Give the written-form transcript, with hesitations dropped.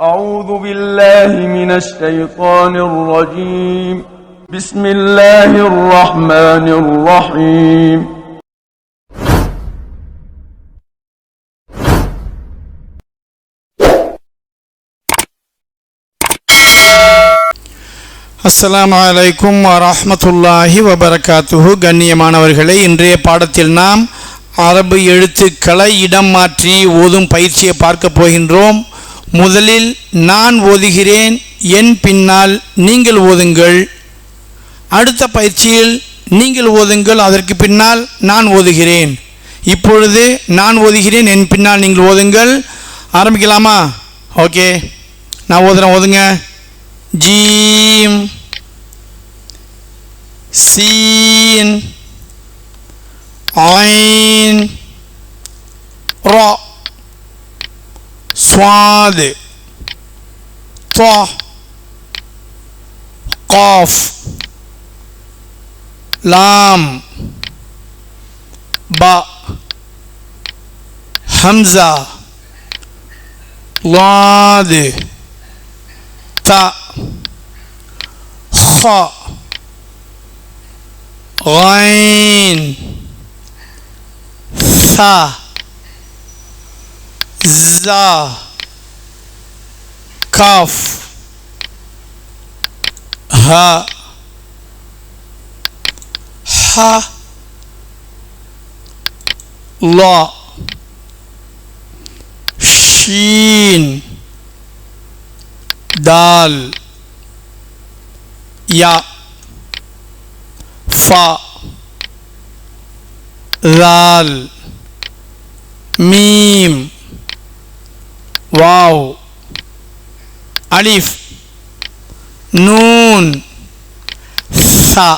أعوذ بالله من الشيطان الرجيم. بسم الله الرحمن الرحيم. அஸ்ஸலாமு அலைக்கும் வரஹ்மத்துல்லாஹி வபரகாத்துஹு. கண்ணியமானவர்களே, இன்றைய பாடத்தில் நாம் அரபு எழுத்துக்களை இடம் மாற்றி ஓதும் பயிற்சியை பார்க்க போகின்றோம். முதலில் நான் ஓதுகிறேன், என் பின்னால் நீங்கள் ஓதுங்கள். அடுத்த பயிற்சியில் நீங்கள் ஓதுங்கள், அதற்கு பின்னால் நான் ஓதுகிறேன். இப்பொழுது நான் ஓதுகிறேன், என் பின்னால் நீங்கள் ஓதுங்கள். ஆரம்பிக்கலாமா? ஓகே, நான் ஓதுறேன், ஓதுங்க. ஜீம், சீன், ஐன், ரா, ஸ்வாத், தா, காஃப், லாம், பா, ஹம்சா, லாத், தா, خا، غين، ثا، زا، كاف، ها، حا، لا، شين، دال، या, फा, लाल, मीम, वाव, अलिफ, नून, सा.